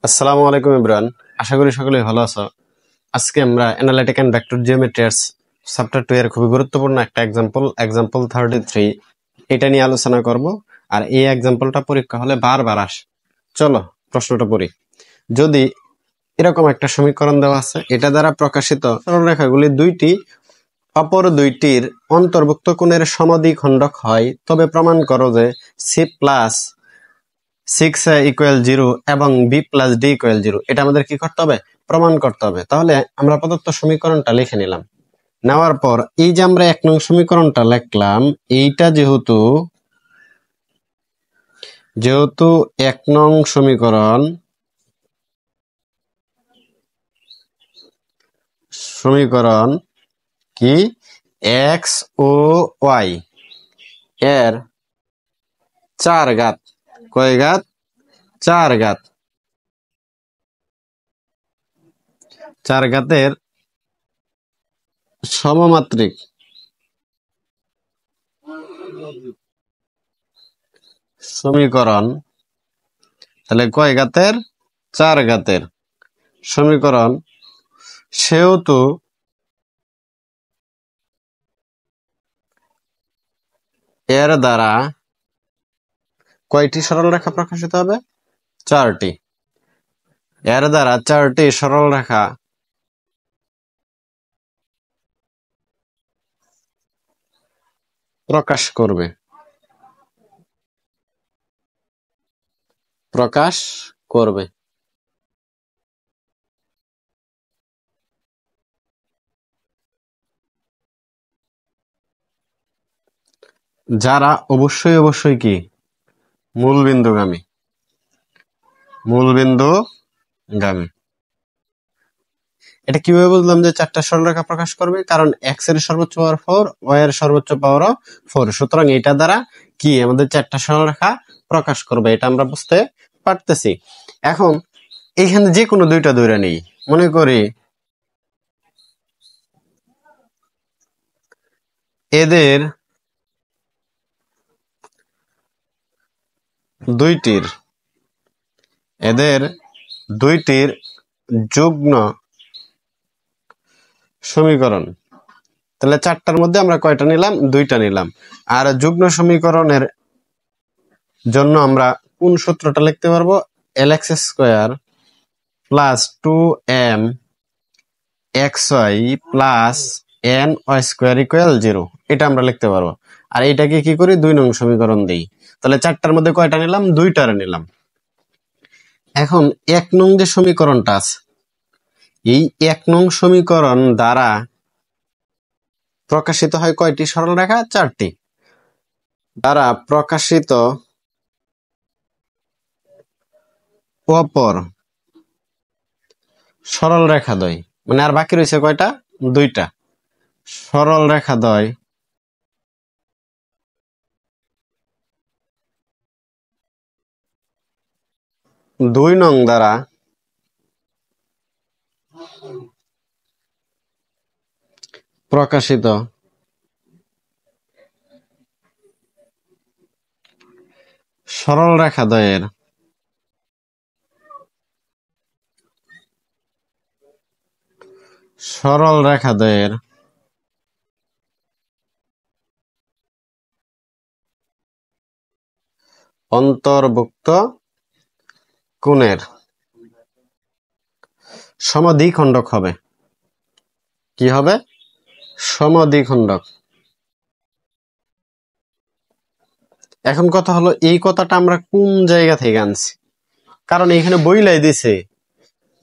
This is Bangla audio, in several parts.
আসসালামু আলাইকুম ইমরান, আশা করি সকলেই ভালো আছো। আজকে আমরা অ্যানালিটিক এন্ড ভেক্টর জিওমেট্রিয়ার চ্যাপ্টার 2 এর খুবই গুরুত্বপূর্ণ একটা এক্সাম্পল 33 এটা নিয়ে আলোচনা করব। আর এই এক্সাম্পলটা পরীক্ষা হলে বারবার আসে। চলো প্রশ্নটা পড়ি। যদি এরকম একটা সমীকরণ দেওয়া আছে, এটা দ্বারা প্রকাশিত সরলরেখাগুলি অপর দুইটির অন্তর্ভুক্ত কোণের সমদ্বিখণ্ডক হয়, তবে প্রমাণ করো যে সি প্লাস 6a ইকুয়াল 0 এবং b প্লাস d ইকুয়াল 0। এটা আমাদের কি করতে হবে? প্রমাণ করতে হবে। তাহলে আমরা প্রদত্ত সমীকরণটা লিখে নিলাম। নেওয়ার পর এই যে আমরা 1 নং সমীকরণটা লিখলাম, এইটা যেহেতু 1 নং সমীকরণ কি x ও y এর 4 ঘাত, কয় ঘাত? 4 ঘাত, 4 ঘাতের সমমাত্রিক সমীকরণ। তাহলে কয় ঘাতের? 4 ঘাতের সমীকরণ। সেহেতু এর দ্বারা কয়টি সরলরেখা প্রকাশিত হবে? 4টি। এর দ্বারা 4টি সরলরেখা প্রকাশ করবে। যারা অবশ্যই কি মূলবিন্দুগামী। এটা কিভাবে বুঝলাম যে 4টা সরলরেখা প্রকাশ করবে? কারণ x এর সর্বোচ্চ পাওয়ার 4, y এর সর্বোচ্চ পাওয়ার 4, সুতরাং এটা দ্বারা কি আমাদের 4টা সরলরেখা প্রকাশ করবে, এটা আমরা বুঝতে পারতেছি। এখন এইখানে যে কোনো দুইটা ধরে নেই। মনে করি এদের দুইটির যুগ্ম সমীকরণ। তাহলে 4টার মধ্যে আমরা কয়টা নিলাম? 2টা নিলাম। আর যুগ্ম সমীকরণের জন্য আমরা কোন সূত্রটা লিখতে পারবো? lx² plus 2m xy plus ny² equal 0, এটা আমরা লিখতে পারবো। আর এটাকে কি করি? 2 নং সমীকরণ দিই। তাহলে 4টার মধ্যে কয়টা নিলাম? 2টা নিলাম। এখন 1 নং যে সমীকরণটা আছে, এই 1 নং সমীকরণ দ্বারা প্রকাশিত হয় কয়টি সরলরেখা? 4টি। দ্বারা প্রকাশিত অপর সরলরেখাদ্বয়, মানে আর বাকি রয়েছে কয়টা? 2টা সরলরেখাদ্বয় দুই নং দ্বারা প্রকাশিত সরলরেখাদ্বয়ের অন্তর্ভুক্ত কোণের সমদ্বিখণ্ডক হবে। কি হবে? সমদ্বিখণ্ডক। এখন কথা হলো, এই কথাটা আমরা কোন জায়গা থেকে আনছি? কারণ এখানে বইলাই দিছে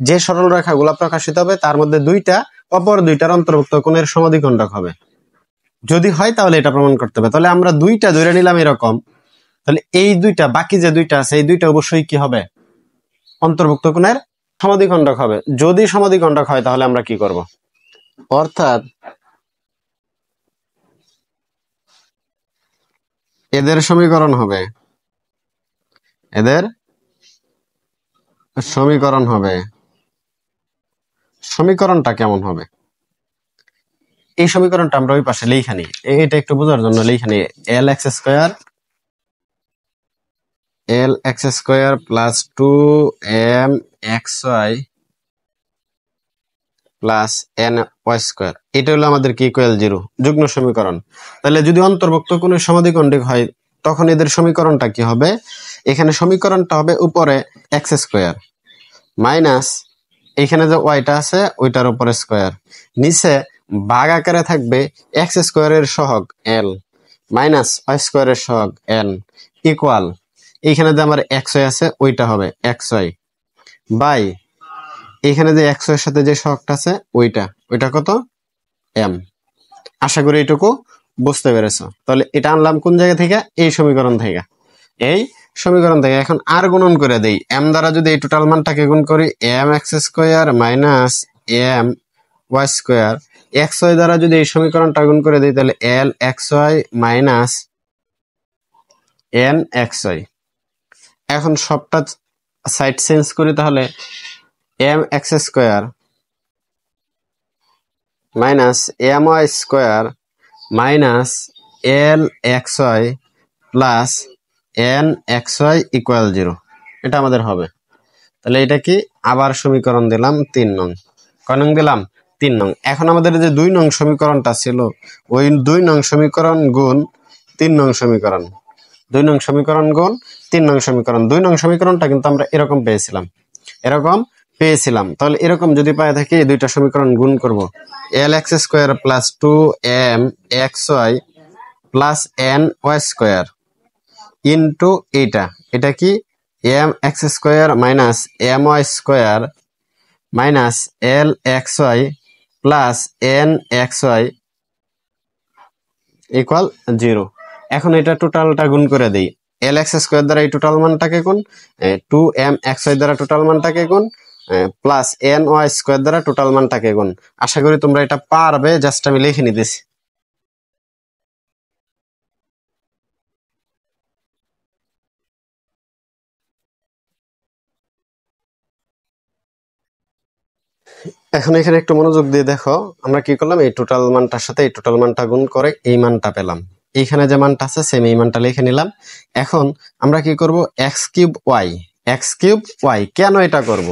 যে সরলরেখাগুলা প্রকাশিত হবে তার মধ্যে অপর দুইটার অন্তর্ভুক্ত কোণের সমদ্বিখণ্ডক হবে। যদি হয় তাহলে এটা প্রমাণ করতে হবে। তাহলে আমরা 2টা ধরে নিলাম এরকম। তাহলে এই 2টা, বাকি যে 2টা আছে, এই 2টা অবশ্যই কি হবে? অন্তর্ভুক্ত কোণের সমদ্বিখণ্ডক হবে। যদি সমদ্বিখণ্ডক হয় তাহলে আমরা কি করব? অর্থাৎ এদের সমীকরণ হবে, সমীকরণটা কেমন হবে? এই সমীকরণটা আমরা ওই পাশে লিখে নিই, এটা একটু বোঝার জন্য লিখে নিই। lx² plus 2m xy plus n y square, এটা হলো আমাদের কি ইকুয়াল 0 যুগ্ম সমীকরণ। তাহলে যদি অন্তর্ভুক্ত কোনো সমাধিকণ্ডিক হয় তখন এদের সমীকরণটা কি হবে? এখানে সমীকরণটা হবে উপরে x স্কয়ার মাইনাস এখানে যে ওয়াইটা আছে ওইটার উপরে স্কয়ার, নিচে ভাগ আকারে থাকবে x স্কয়ারের সহগ l মাইনাস y স্কয়ারের সহগ n ইকুয়াল এইখানে যে আমার xy আছে ওইটা হবে xy বাই এখানে যে x এর সাথে যে সহগটা আছে ওইটা কত m। আশা করি এটুকু বুঝতে পেরেছো। তাহলে এটা আনলাম কোন জায়গা থেকে? এই সমীকরণ থেকে। এই সমীকরণ থেকে এখন আর গুণন করে দেই m দ্বারা, যদি এই টোটাল মানটাকে গুণ করি m x square minus m y square, xy দ্বারা যদি এই সমীকরণটা গুণ করে দেই তাহলে l xy minus n xy। এখন সবটা সাইড চেঞ্জ করি, তাহলে m x square minus m y square minus l xy plus n xy equal 0, এটা আমাদের হবে। তাহলে এটা কি? আবার সমীকরণ দিলাম 3 নং। কয় নং দিলাম? 3 নং। এখন আমাদের যে 2 নং সমীকরণটা ছিল ওই 2 নং সমীকরণ গুণ 3 নং সমীকরণ, 2 নং সমীকরণ গুণ 3 নং সমীকরণ। 2 নং সমীকরণটা কিন্তু আমরা এরকম পেয়েছিলাম। তাহলে এরকম যদি পাই থাকি এই দুইটা সমীকরণ গুণ করব, l x square plus 2m xy plus n y square into এটা কি m x square minus m y square minus l xy plus n xy equal 0। এখন এটা টোটালটা গুণ করে দেই, l x স্কয়ার দ্বারা এই টোটাল মানটাকে গুণ 2m xy দ্বারা টোটাল মানটাকে গুণ প্লাস n y স্কয়ার দ্বারা টোটাল মানটাকে গুণ। আশা করি তোমরা এটা পারবে, জাস্ট আমি লিখে নিতেছি। এখন এখানে একটু মনোযোগ দিয়ে দেখো, আমরা কি করলাম? এই টোটাল মানটার সাথে এই টোটাল মানটা গুণ করে এই মানটা পেলাম। এইখানে যে মানটা আছে সেম এই মানটা লিখে নিলাম। এখন আমরা কি করব? x cube y। কেন এটা করব?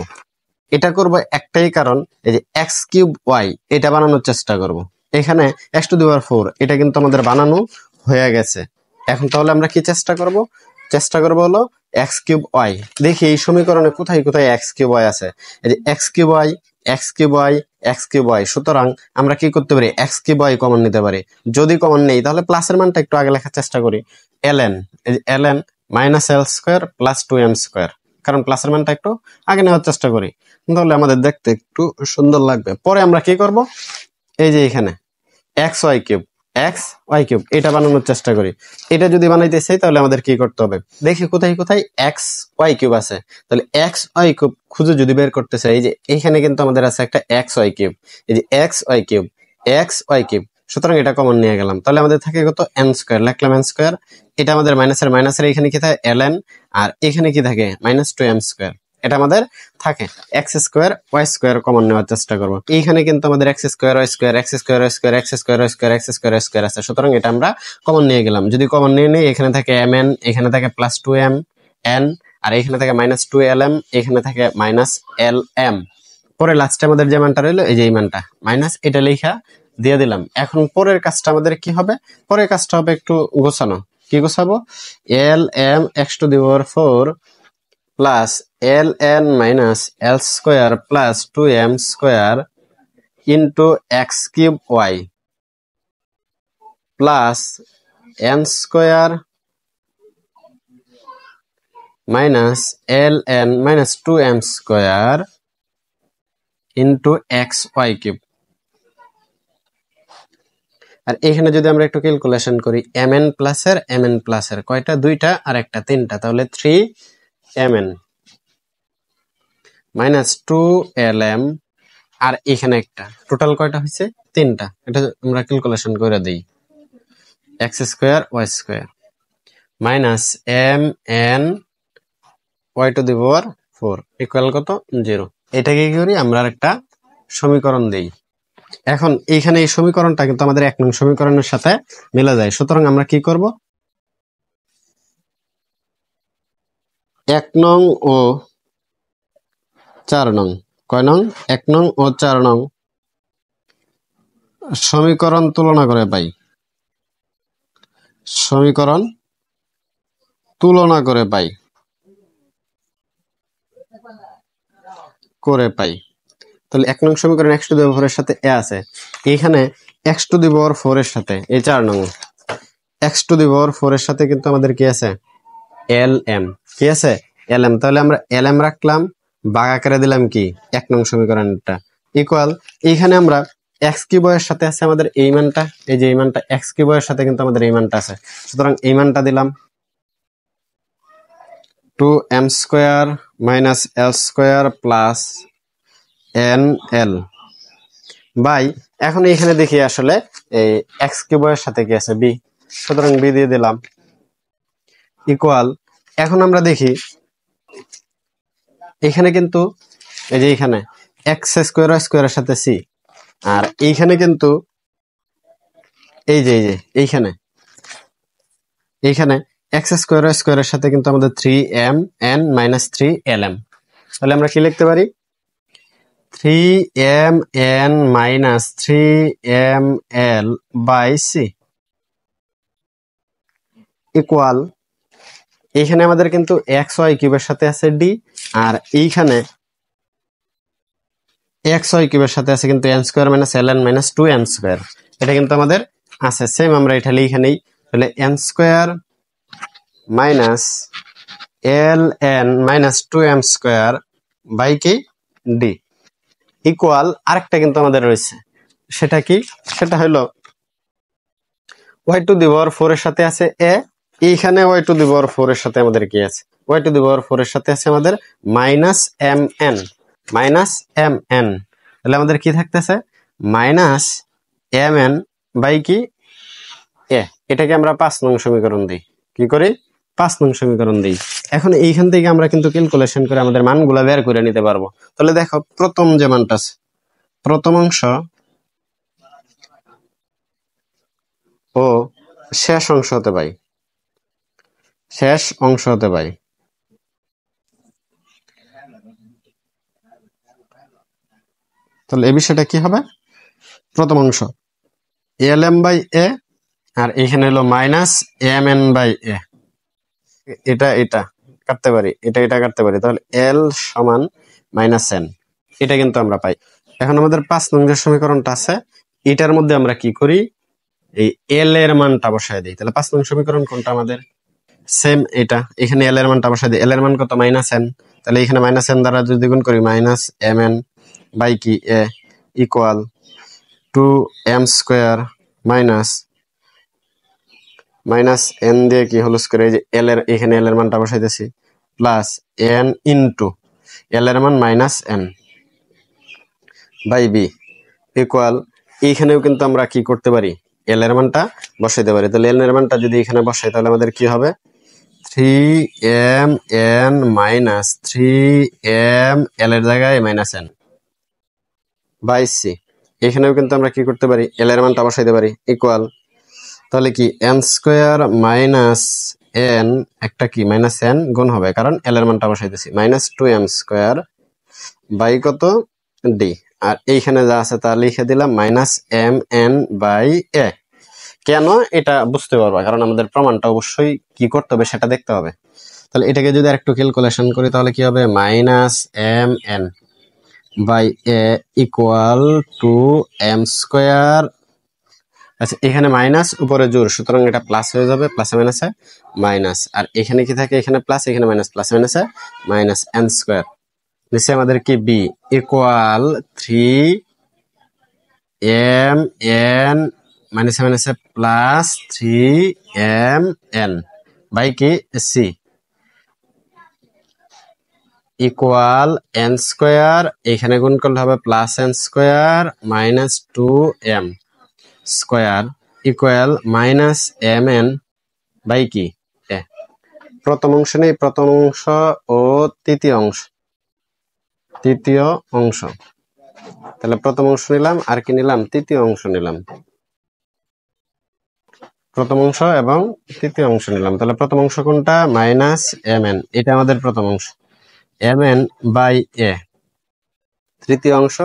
এটা করব একটাই কারণ, এই যে x কিউব y এটা বানানোর চেষ্টা করব। এখানে x টু দি পাওয়ার 4 এটা কিন্তু আমাদের বানানো হয়ে গেছে। এখন তাহলে আমরা কি চেষ্টা করব হলো x কিউব y। দেখি এই সমীকরণে কোথায় কোথায় x কিউব y আছে। এই যে x কিউব y। সুতরাং আমরা কি করতে পারি? x কিউব y কমন নিতে পারি। যদি কমন নেই তাহলে প্লাসের মানটা একটু আগে লেখার চেষ্টা করি, ln minus l square plus 2m square, কারণ প্লাসের মানটা একটু আগে নেওয়ার চেষ্টা করি, তাহলে আমাদের দেখতে একটু সুন্দর লাগবে। পরে আমরা কি করব? এই যে এখানে x y কিউব এটা বানানোর চেষ্টা করি। এটা যদি বানাইতে চাই তাহলে আমাদের কি করতে হবে? দেখি কোথায় কোথায় x y কিউব আছে। তাহলে x y কিউব খুঁজে যদি বের করতে চাই, এই যে এইখানে কিন্তু আমাদের আছে একটা x y কিউব, এই যে x y কিউব। সুতরাং এটা কমন নিয়ে গেলাম, তাহলে আমাদের থাকে কত? n স্কয়ার, লিখলাম n স্কয়ার। এটা আমাদের মাইনাসের এখানে কি থাকে? ln, আর এখানে কি থাকে? Minus 2m square. এটা আমাদের থাকে x square y square common নেওয়ার চেষ্টা করব। এইখানে কিন্তু আমাদের x স্কয়ার y স্কয়ার আছে, সুতরাং এটা আমরা কমন নিয়ে গেলাম। যদি কমন নিয়ে নেই, এখানে থাকে mn, এখানে থাকে প্লাস 2m n, আর এখানে থাকে মাইনাস 2lm, এখানে থাকে মাইনাস lm। পরে লাস্টে আমাদের যে মানটা রইলো এই যে এই মানটা মাইনাস, এটা লেখা দিয়ে দিলাম। এখন পরের কাজটা আমাদের কি হবে? পরের কাজটা হবে একটু গোছানো। কি গোছাবো? lm x to the power 4 plus ln minus l square plus 2m square into x cube y plus n square minus ln minus 2m square into x y cube. আর এখানে যদি আমরা একটু ক্যালকুলেশন করি, mn প্লাসের কয়টা? 2টা, আর একটা 3টা, তাহলে 3mn মাইনাস 2lm, আর এখানে একটা, টোটাল কয়টা হয়েছে? 3টা। এটা আমরা ক্যালকুলেশন করে দিই, x square y square minus mn y two the power 4 equal কত? 0। এটাকে কি করি? আমরা একটা সমীকরণ দেই। এখন এইখানে এই সমীকরণটা কিন্তু আমাদের 1 নং সমীকরণের সাথে মিলে যায়, সুতরাং আমরা কি করব? 1 নং ও 4 নং, কয় নং? 1 নং ও 4 নং সমীকরণ তুলনা করে পাই। সমীকরণ তুলনা করে পাই। তাহলে 1 নং সমীকরণ x টু দি পাওয়ার 4 এর সাথে a আছে, এখানে x টু দি পাওয়ার 4 এর সাথে এই 4 নং x টু দি পাওয়ার 4 এর সাথে কিন্তু আমাদের কি আছে? lm। কি আছে? lm। তাহলে আমরা lm রাখলাম, ভাগ আকারে দিলাম কি 1 নং সমীকরণটা ইকুয়াল, এইখানে আমরা x কিউবের সাথে আছে আমাদের এই মানটা, এই যে এই মানটা x কিউবের সাথে কিন্তু আমাদের এই মানটা আছে, সুতরাং এই মানটা দিলাম 2m square minus l square plus nl by, এখন এখানে দেখি আসলে এই x কিউবের সাথে কি আছে? b, সুতরাং b দিয়ে দিলাম ইকুয়াল। এখন আমরা দেখি এখানে কিন্তু এই যে এখানে x স্কয়ারের সাথে c, আর এইখানে কিন্তু এই যে এইখানে x স্কয়ারের সাথে কিন্তু আমাদের 3mn মাইনাস 3lm। তাহলে আমরা কি লিখতে পারি? 3mn minus 3ml by c equal, এইখানে আমাদের কিন্তু xy কিউবের সাথে আছে d, আর এইখানে xy কিউবের সাথে আছে কিন্তু n square minus ln minus 2m square, এটা কিন্তু আমাদের আছে সেম, আমরা এটা লিখে নেই। তাহলে n square minus ln minus 2m square by কি d ইকুয়াল, আরেকটা কিন্তু আমাদের রয়েছে, সেটা কি? সেটা হলো y টু দি পাওয়ার 4 এর সাথে আছে a, এইখানে y টু দি পাওয়ার 4 এর সাথে আমাদের কি আছে? y টু দি পাওয়ার 4 এর সাথে আছে আমাদের মাইনাস mn। তাহলে আমাদের কি থাকতেছে? মাইনাস mn বাই কি a। এটাকে আমরা 5 নং সমীকরণ দিই। কি করি? 5 নং সমীকরণ দিই। এখন এইখান থেকে আমরা কিন্তু ক্যালকুলেশন করে আমাদের মানগুলো বের করে নিতে পারবো। তাহলে দেখো প্রথম যে মানটা আছে, প্রথম অংশ ও শেষ অংশ হতে পাই, তাহলে এই বিষয়টা কি হবে? প্রথম অংশ lm বাই a, আর এখানে হলো মাইনাস mn বাই a। এটা কাটতে পারি, এটা কাটতে পারি, তাহলে l সমান মাইনাস n, এটা কিন্তু আমরা পাই। এখন আমাদের 5 নং যে সমীকরণটা আছে, এটার মধ্যে আমরা কি করি? এই l এর মানটা বসায় দিই। তাহলে 5 নং সমীকরণ কোনটা আমাদের? সেম এটা, এখানে l এর মানটা বসায় দিই। l এর মান কত? Minus n। তাহলে এখানে মাইনাস n দ্বারা যদি গুণ করি মাইনাস mn বাই কি a equal 2m square minus n দিয়ে কি হোল স্কয়ার, এই যে l এর এখানে l এর মানটা বসাইতেছি প্লাস n ইনটু l এর মান minus n by b equal, এইখানেও কিন্তু আমরা কি করতে পারি? l এর মানটা বসাইতে পারি। তাহলে l এর মানটা যদি এখানে বসাই তাহলে আমাদের কি হবে? 3mn মাইনাস 3m l এর জায়গায় মাইনাস n বাই c, এখানেও কিন্তু আমরা কি করতে পারি? l এর মানটা বসাইতে পারি ইকুয়াল, তাহলে কি n স্কয়ার মাইনাস n একটা কি মাইনাস n গুণ হবে, কারণ l এর মানটা বসাইতেছি, মাইনাস 2m স্কয়ার বাই কত d, আর এইখানে যা আছে তা লিখে দিলাম মাইনাস mn বাই a। কেন? এটা বুঝতে পারবা, কারণ আমাদের প্রমাণটা অবশ্যই কি করতে হবে সেটা দেখতে হবে। তাহলে এটাকে যদি আরেকটু ক্যালকুলেশন করি তাহলে কি হবে? Minus mn by a equal 2m square, আচ্ছা এখানে মাইনাস উপরে জোর, সুতরাং এটা প্লাস হয়ে যাবে, প্লাসে মাইনাসে মাইনাস, আর এখানে কি থাকে? এখানে প্লাস, এখানে মাইনাস, প্লাসে মাইনাসে মাইনাস n স্কয়ার, নিচে আমাদের কি b ইকুয়াল 3mn মাইনাসে মাইনাসে প্লাস 3mn বাই কি c ইকুয়াল n স্কয়ার, এখানে গুণ করলে হবে plus n square minus 2m square equal minus mn by কি a। প্রথম অংশ নেই, প্রথম অংশ ও তৃতীয় অংশ, তাহলে প্রথম অংশ নিলাম, আর কি নিলাম? তৃতীয় অংশ নিলাম, প্রথম অংশ এবং তৃতীয় অংশ নিলাম। তাহলে প্রথম অংশ কোনটা? মাইনাস mn, এটা আমাদের প্রথম অংশ, mn বাই a তৃতীয় অংশ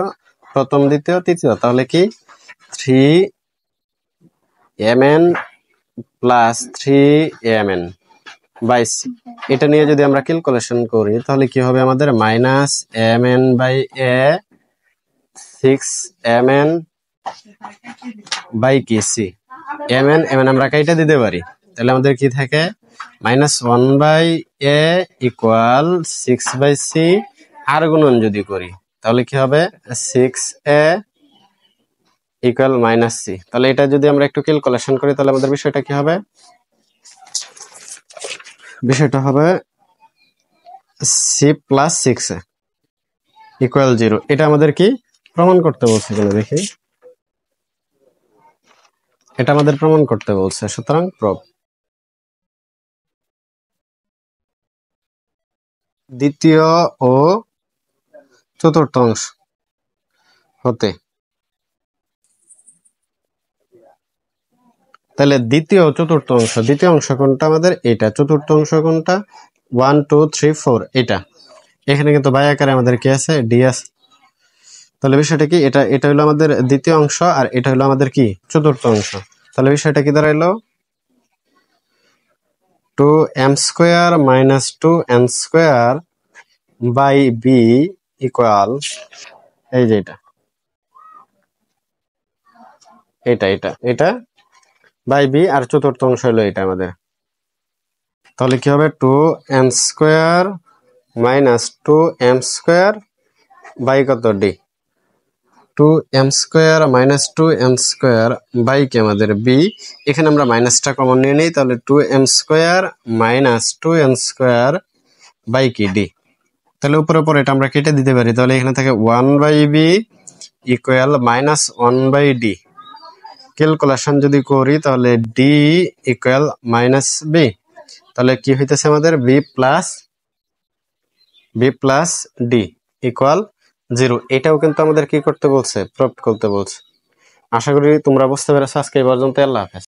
প্রথম দ্বিতীয় তৃতীয়, তাহলে কি 3mn plus 3mn by C. এটা নিয়ে যদি আমরা ক্যালকুলেশন করি তাহলে কি হবে আমাদের minus mn by A 6mn by কি সি। mn আমরা কাইটা দিতে পারি, তাহলে আমাদের কি থাকে minus 1 by A equal 6 by C. আর গুণন যদি করি তাহলে কি হবে 6a ইকুয়াল মাইনাস সি। তাহলে এটা যদি আমরা একটু ক্যালকুলেশন করি তাহলে আমাদের বিষয়টা কি হবে, বিষয়টা হবে সি প্লাস 6a ইকুয়াল 0। এটা আমাদের কি প্রমাণ করতে বলছে কিনা দেখি, এটা আমাদের প্রমাণ করতে বলছে। সুতরাং প্রব দ্বিতীয় ও চতুর্থ অংশ হতে, তাহলে দ্বিতীয় ও চতুর্থ অংশ, দ্বিতীয় অংশ কোনটা আমাদের এটা, চতুর্থ অংশ কোনটা 1 2 3 4 এটা। এখানে কিন্তু বাই আকারে আমাদের কি আছে ডি আছে। তাহলে বিষয়টা কি, এটা হলো আমাদের দ্বিতীয় অংশ আর এটা হলো আমাদের কি চতুর্থ অংশ। তাহলে বিষয়টা কি দাঁড়াইলো 2m square minus 2n square by b equal এই যে এটা বাই বি, আর চতুর্থ অংশ হলো এটা আমাদের। তাহলে কি হবে 2n square minus 2m square by কত D, 2m square minus 2n square by কি আমাদের বি। এখানে আমরা মাইনাসটা কমন নিয়ে নিই, তাহলে 2m square minus 2n square by কি ডি। তাহলে উপরে উপরে এটা আমরা কেটে দিতে পারি, তাহলে এখানে থাকে 1 by b equal minus 1 by d. Calculation যদি করি তাহলে ডি ইকুয়াল মাইনাস বি, তাহলে কি হইতেছে আমাদের বি প্লাস ডি ইকুয়াল 0। এটাও কিন্তু আমাদের কি করতে বলছে, প্রুফ করতে বলছে। আশা করি তোমরা বুঝতে পেরেছো। আজকে এই পর্যন্ত, আল্লাহ হাফেজ।